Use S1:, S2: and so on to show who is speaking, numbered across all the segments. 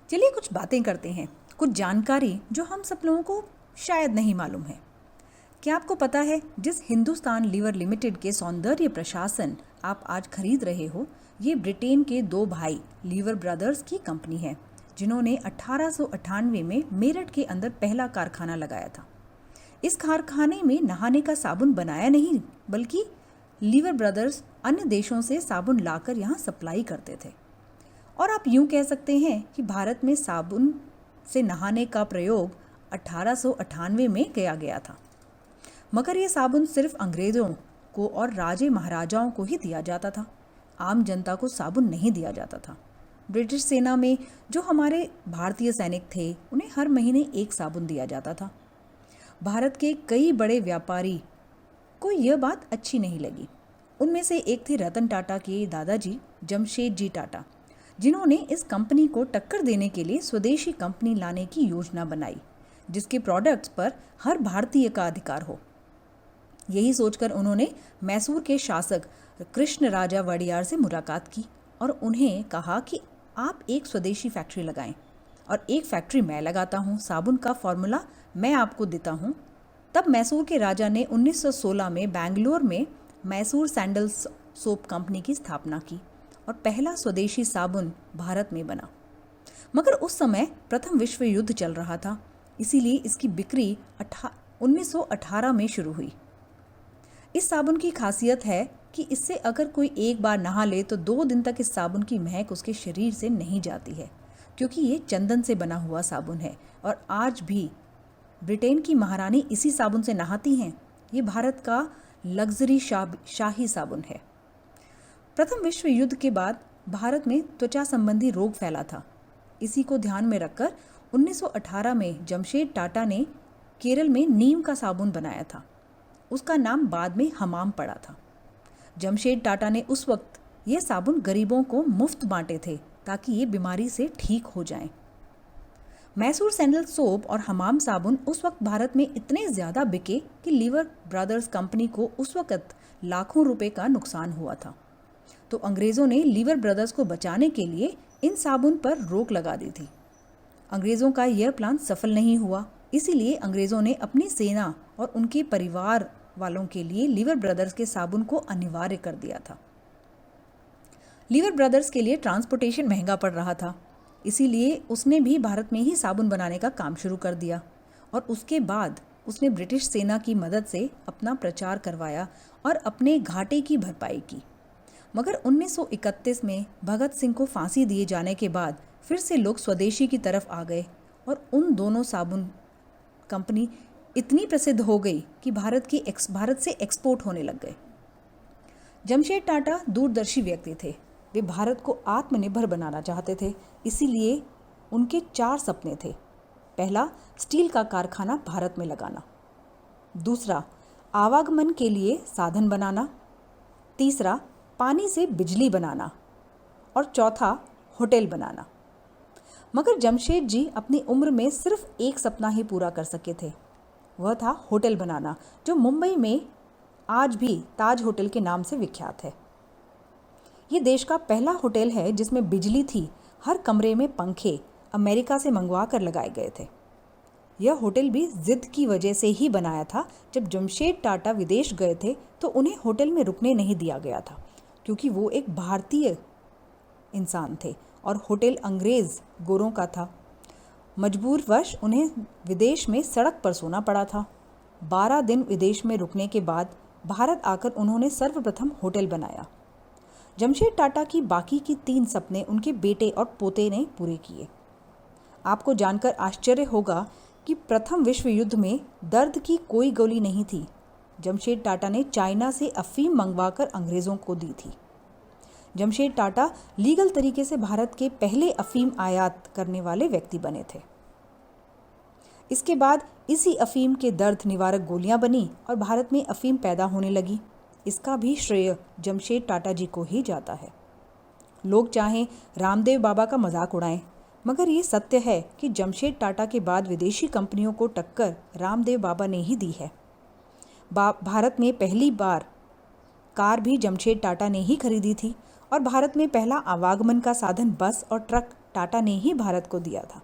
S1: चलिए कुछ बातें करते हैं, कुछ जानकारी जो हम सब लोगों को शायद नहीं मालूम है। क्या आपको पता है जिस हिंदुस्तान लीवर लिमिटेड के सौंदर्य प्रशासन आप आज खरीद रहे हो, ये ब्रिटेन के दो भाई लीवर ब्रदर्स की कंपनी है, जिन्होंने 1898 में मेरठ के अंदर पहला कारखाना लगाया था। इस कारखाने में नहाने का साबुन बनाया नहीं, बल्कि लीवर ब्रदर्स अन्य देशों से साबुन लाकर यहाँ सप्लाई करते थे। और आप यूं कह सकते हैं कि भारत में साबुन से नहाने का प्रयोग 1898 में किया गया था। मगर ये साबुन सिर्फ अंग्रेज़ों को और राजे महाराजाओं को ही दिया जाता था, आम जनता को साबुन नहीं दिया जाता था। ब्रिटिश सेना में जो हमारे भारतीय सैनिक थे, उन्हें हर महीने एक साबुन दिया जाता था। भारत के कई बड़े व्यापारी को यह बात अच्छी नहीं लगी। उनमें से एक थे रतन टाटा के दादाजी जमशेद जी टाटा, जिन्होंने इस कंपनी को टक्कर देने के लिए स्वदेशी कंपनी लाने की योजना बनाई, जिसके प्रोडक्ट्स पर हर भारतीय का अधिकार हो। यही सोचकर उन्होंने मैसूर के शासक कृष्ण राजा वडियार से मुलाकात की और उन्हें कहा कि आप एक स्वदेशी फैक्ट्री लगाएं और एक फैक्ट्री मैं लगाता हूं, साबुन का फॉर्मूला मैं आपको देता हूं। तब मैसूर के राजा ने 1916 में बेंगलोर में मैसूर सैंडल सोप कंपनी की स्थापना की और पहला स्वदेशी साबुन भारत में बना। मगर उस समय प्रथम विश्व युद्ध चल रहा था, इसीलिए इसकी बिक्री 1918 में शुरू हुई। इस साबुन की खासियत है कि इससे अगर कोई एक बार नहा ले तो 2 दिन तक इस साबुन की महक उसके शरीर से नहीं जाती है, क्योंकि ये चंदन से बना हुआ साबुन है। और आज भी ब्रिटेन की महारानी इसी साबुन से नहाती हैं। ये भारत का लग्जरी शाही साबुन है। प्रथम विश्व युद्ध के बाद भारत में त्वचा संबंधी रोग फैला था। इसी को ध्यान में रखकर 1918 में जमशेद टाटा ने केरल में नीम का साबुन बनाया था। उसका नाम बाद में हमाम पड़ा था। जमशेद टाटा ने उस वक्त ये साबुन गरीबों को मुफ्त बांटे थे ताकि ये बीमारी से ठीक हो जाएं। मैसूर सैंडल सोप और हमाम साबुन उस वक्त भारत में इतने ज़्यादा बिके कि लीवर ब्रदर्स कंपनी को उस वक्त लाखों रुपए का नुकसान हुआ था। तो अंग्रेज़ों ने लीवर ब्रदर्स को बचाने के लिए इन साबुन पर रोक लगा दी थी। अंग्रेज़ों का यह प्लान सफल नहीं हुआ, इसीलिए अंग्रेज़ों ने अपनी सेना और उनके परिवार वालों के लिए लीवर ब्रदर्स के साबुन को अनिवार्य कर दिया था। लीवर ब्रदर्स के लिए ट्रांसपोर्टेशन महंगा पड़ रहा था, इसीलिए उसने भी भारत में ही साबुन बनाने का काम शुरू कर दिया और उसके बाद उसने ब्रिटिश सेना की मदद से अपना प्रचार करवाया और अपने घाटे की भरपाई की। मगर 1931 में भगत सिंह को फांसी दिए जाने के बाद फिर से लोग स्वदेशी की तरफ आ गए और उन दोनों साबुन कंपनी इतनी प्रसिद्ध हो गई कि भारत से एक्सपोर्ट होने लग गए। जमशेद टाटा दूरदर्शी व्यक्ति थे। वे भारत को आत्मनिर्भर बनाना चाहते थे, इसीलिए उनके 4 सपने थे। पहला, स्टील का कारखाना भारत में लगाना। दूसरा, आवागमन के लिए साधन बनाना। तीसरा, पानी से बिजली बनाना। और चौथा, होटल बनाना। मगर जमशेद जी अपनी उम्र में सिर्फ एक सपना ही पूरा कर सके थे। वह था होटल बनाना, जो मुंबई में आज भी ताज होटल के नाम से विख्यात है। ये देश का पहला होटल है जिसमें बिजली थी, हर कमरे में पंखे अमेरिका से मंगवा कर लगाए गए थे। यह होटल भी जिद की वजह से ही बनाया था। जब जमशेद टाटा विदेश गए थे तो उन्हें होटल में रुकने नहीं दिया गया था, क्योंकि वो एक भारतीय इंसान थे और होटल अंग्रेज़ गोरों का था। मजबूरवश उन्हें विदेश में सड़क पर सोना पड़ा था। 12 दिन विदेश में रुकने के बाद भारत आकर उन्होंने सर्वप्रथम होटल बनाया। जमशेद टाटा की बाकी की 3 सपने उनके बेटे और पोते ने पूरे किए। आपको जानकर आश्चर्य होगा कि प्रथम विश्व युद्ध में दर्द की कोई गोली नहीं थी। जमशेद टाटा ने चाइना से अफीम मंगवाकर अंग्रेज़ों को दी थी। जमशेद टाटा लीगल तरीके से भारत के पहले अफीम आयात करने वाले व्यक्ति बने थे। इसके बाद इसी अफीम के दर्द निवारक गोलियां बनी और भारत में अफीम पैदा होने लगी। इसका भी श्रेय जमशेद टाटा जी को ही जाता है। लोग चाहें रामदेव बाबा का मजाक उड़ाएं, मगर ये सत्य है कि जमशेद टाटा के बाद विदेशी कंपनियों को टक्कर रामदेव बाबा ने ही दी है। भारत में पहली बार कार भी जमशेद टाटा ने ही खरीदी थी और भारत में पहला आवागमन का साधन बस और ट्रक टाटा ने ही भारत को दिया था।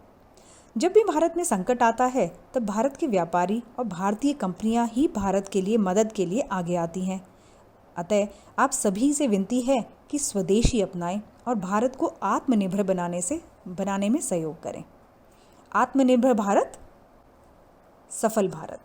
S1: जब भी भारत में संकट आता है तब भारत के व्यापारी और भारतीय कंपनियां ही भारत के लिए मदद के लिए आगे आती हैं। अतः आप सभी से विनती है कि स्वदेशी अपनाएं और भारत को आत्मनिर्भर बनाने में सहयोग करें। आत्मनिर्भर भारत, सफल भारत।